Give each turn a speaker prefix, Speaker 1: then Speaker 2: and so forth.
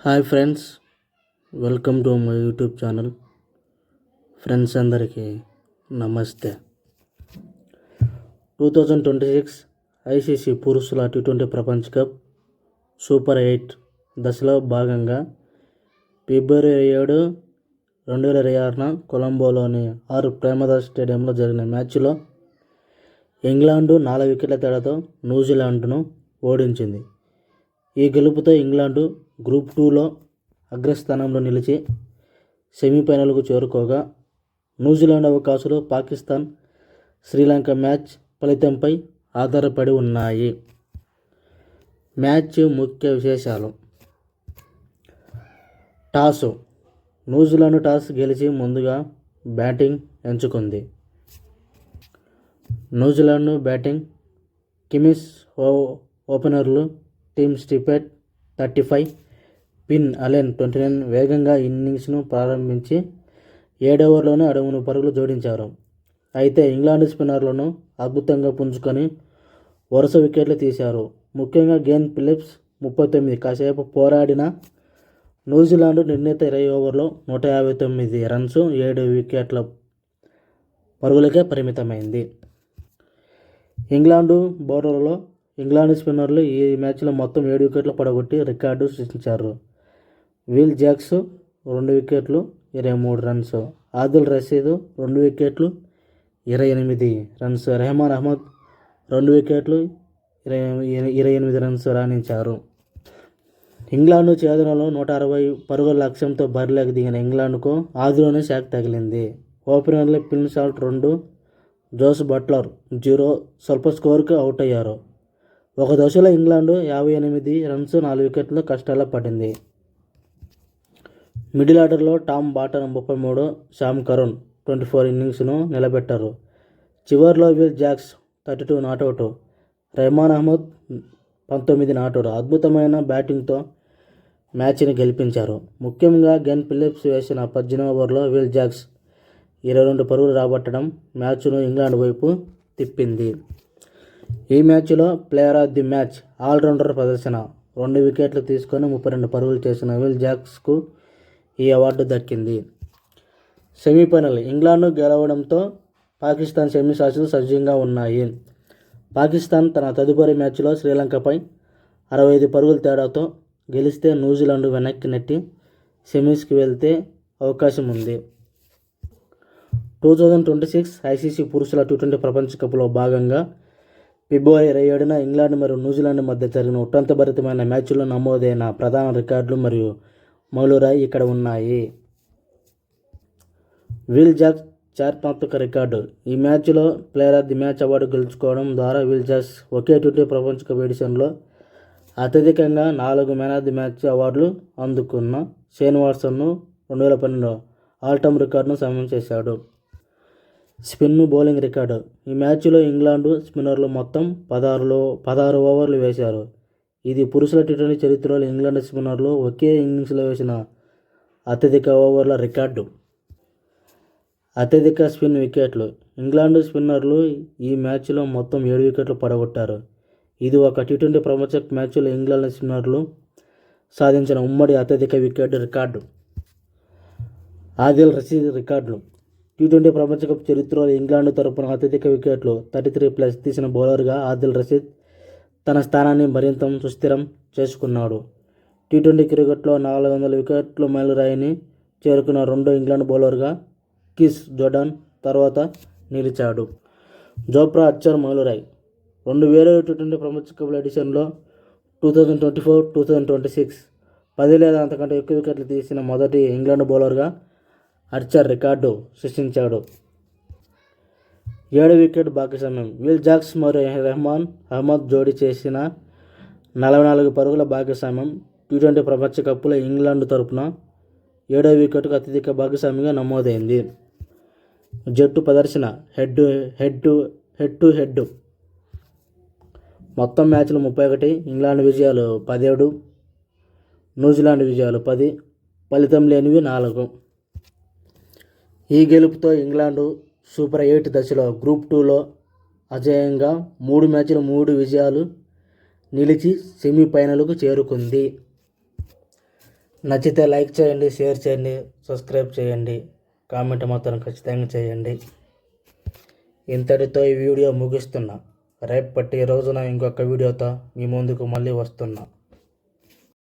Speaker 1: Hi friends, welcome to my YouTube channel. Friends అందరికీ నమస్తే. 2026 ICC పురుషుల T20 ప్రపంచ కప్ సూపర్ 8 దశలో భాగంగా ఫిబ్రవరి 7, 2026న కొలంబోలోని ప్రేమదాస్ స్టేడియంలో జరిగిన మ్యాచ్లో ఇంగ్లాండు 4 వికెట్ల తేడాతో న్యూజిలాండ్ను ఓడించింది. ఈ గెలుపుతో ఇంగ్లాండు గ్రూప్ 2లో అగ్రస్థానంలో నిలిచి సెమీఫైనల్కు చేరుకోగా, న్యూజిలాండ్ అవకాశాలు పాకిస్తాన్, శ్రీలంక మ్యాచ్ ఫలితంపై ఆధారపడి ఉన్నాయి. మ్యాచ్ ముఖ్య విశేషాలు. న్యూజిలాండ్ టాస్ గెలిచి ముందుగా బ్యాటింగ్ ఎంచుకుంది. న్యూజిలాండ్ బ్యాటింగ్ కిమిస్, ఓపెనర్లు టిమ్ స్టీఫెట్ 35, ఫిన్ అలెన్ 29 వేగంగా ఇన్నింగ్స్ను ప్రారంభించి 7 ఓవర్లోనే 13 పరుగులు జోడించారు. అయితే ఇంగ్లాండ్ స్పిన్నర్లను అద్భుతంగా పుంజుకొని వరుస వికెట్లు తీశారు. ముఖ్యంగా గ్లెన్ ఫిలిప్స్ 39 కాసేపు పోరాడిన న్యూజిలాండ్ నిర్ణీత 20 ఓవర్లో 159 రన్స్, 7 వికెట్ల పరుగులకే పరిమితమైంది. ఇంగ్లాండ్ స్పిన్నర్లు ఈ మ్యాచ్లో మొత్తం 7 వికెట్లు పడగొట్టి రికార్డు సృష్టించారు. విల్ జాక్స్ 2 వికెట్లు, 23 రన్స్, ఆదిల్ రషీద్ 2 వికెట్లు, 28 రన్స్, రెహమాన్ అహ్మద్ 2 వికెట్లు, 28 రన్స్ రాణించారు. ఇంగ్లాండ్ ఛేదనలో 160 పరుగుల లక్ష్యంతో బరిలోకి దిగిన ఇంగ్లాండ్కు ఆదిలోనే షాక్ తగిలింది. ఓపెనర్లు ఫిన్ సాల్ట్ 2, జోస్ బట్లర్ 0 స్వల్ప స్కోరుకు అవుట్ అయ్యారు. ఒక దశలో ఇంగ్లాండ్ 58 రన్స్, 4 వికెట్లతో కష్టాల్లో పడింది. మిడిల్ ఆర్డర్లో టామ్ బాటన్ 33, శామ్ కరన్ 24 ఇన్నింగ్స్ను నిలబెట్టారు. చివర్లో Will Jacks 32 not out, Rehman Ahmed 19 not out అద్భుతమైన బ్యాటింగ్తో మ్యాచ్ని గెలిపించారు. ముఖ్యంగా గ్లెన్ ఫిలిప్స్ వేసిన 18వ ఓవర్లో విల్ జాక్స్ 22 పరుగులు రాబట్టడం మ్యాచ్ను ఇంగ్లాండ్ వైపు తిప్పింది. ఈ మ్యాచ్లో player of the match allrounder ప్రదర్శన 2 వికెట్లు తీసుకొని 32 పరుగులు చేసిన విల్ జాక్స్కు ఈ అవార్డు దక్కింది. సెమీఫైనల్. ఇంగ్లాండ్ గెలవడంతో పాకిస్తాన్ సెమీస్ ఆశలు సజీవంగా ఉన్నాయి. పాకిస్తాన్ తన తదుపరి మ్యాచ్లో శ్రీలంకపై 65 పరుగుల తేడాతో గెలిస్తే న్యూజిలాండ్ వెనక్కి నెట్టి సెమీస్కి వెళ్తే అవకాశం ఉంది. 2026 ఐసీసీ పురుషుల T20 ప్రపంచ కప్లో భాగంగా ఫిబ్రవరి 27న ఇంగ్లాండ్ మరియు న్యూజిలాండ్ మధ్య జరిగిన ఉత్కంఠభరితమైన మ్యాచ్లో నమోదైన ప్రధాన రికార్డులు మరియు మైలురాయి ఇక్కడ ఉన్నాయి. విల్ జాక్స్ చారిత్రాత్మక రికార్డు. ఈ మ్యాచ్లో player of the match award గెలుచుకోవడం ద్వారా విల్ జాక్స్ ఒకే T20 ప్రపంచ కప్ ఎడిషన్లో అత్యధికంగా 4 మ్యాన్ ఆఫ్ ది మ్యాచ్ అవార్డులు అందుకున్న షేన్ వాట్సన్ను 2012 ఆల్-టైమ్ రికార్డును సమం చేశాడు. Spin bowling record. ఈ మ్యాచ్లో ఇంగ్లాండు స్పిన్నర్లు మొత్తం 16 ఓవర్లు వేశారు. ఇది పురుషుల T20 చరిత్రలో ఇంగ్లాండ్ స్పిన్నర్లు ఒకే ఇన్నింగ్స్లో వేసిన అత్యధిక ఓవర్ల రికార్డు. అత్యధిక స్పిన్ వికెట్లు. ఇంగ్లాండ్ స్పిన్నర్లు ఈ మ్యాచ్లో మొత్తం 7 వికెట్లు పడగొట్టారు. ఇది ఒక T20 ప్రపంచ కప్ మ్యాచ్లో ఇంగ్లాండ్ స్పిన్నర్లు సాధించిన ఉమ్మడి అత్యధిక వికెట్ రికార్డు. ఆదిల్ రషీద్ రికార్డులు. T20 ప్రపంచ కప్ చరిత్రలో ఇంగ్లాండ్ తరపున అత్యధిక వికెట్లు 33+ తీసిన బౌలర్గా ఆదిల్ రషీద్ తన స్థానాన్ని మరింత సుస్థిరం చేసుకున్నాడు. T20 క్రికెట్లో 400 వికెట్ల మైలురాయిని చేరుకున్న రెండో ఇంగ్లాండ్ బౌలర్గా క్రిస్ జోర్డాన్ తర్వాత నిలిచాడు. జోఫ్రా ఆర్చర్ మైలురాయి. 2000 T20 ప్రపంచ కప్ ఎడిషన్లో 2024-2026 10 లేదా అంతకంటే ఎక్కువ వికెట్లు తీసిన మొదటి ఇంగ్లాండ్ బౌలర్గా ఆర్చర్ రికార్డు సృష్టించాడు. 7 వికెట్ భాగస్వామ్యం. విల్ జాక్స్ మరియు రెహమాన్ అహ్మద్ జోడీ చేసిన 44 పరుగుల భాగస్వామ్యం T20 ప్రపంచ కప్లో ఇంగ్లాండ్ తరపున 7వ వికెట్కు అత్యధిక భాగస్వామ్యంగా నమోదైంది. జట్టు ప్రదర్శన. హెడ్ టు హెడ్ మొత్తం మ్యాచ్లు 31, ఇంగ్లాండ్ విజయాలు 17, న్యూజిలాండ్ విజయాలు 10, ఫలితం లేనివి 4. ఈ గెలుపుతో ఇంగ్లాండు సూపర్ 8 దశలో గ్రూప్ 2లో అజేయంగా 3 మ్యాచ్లు 3 విజయాలు నిలిచి సెమీఫైనల్కు చేరుకుంది. నచ్చితే లైక్ చేయండి, షేర్ చేయండి, సబ్స్క్రైబ్ చేయండి, కామెంట్ మాత్రం ఖచ్చితంగా చేయండి. ఇంతటితో ఈ వీడియో ముగిస్తున్నా. రేపటి రోజున ఇంకొక వీడియోతో మీ ముందుకు మళ్ళీ వస్తున్నా.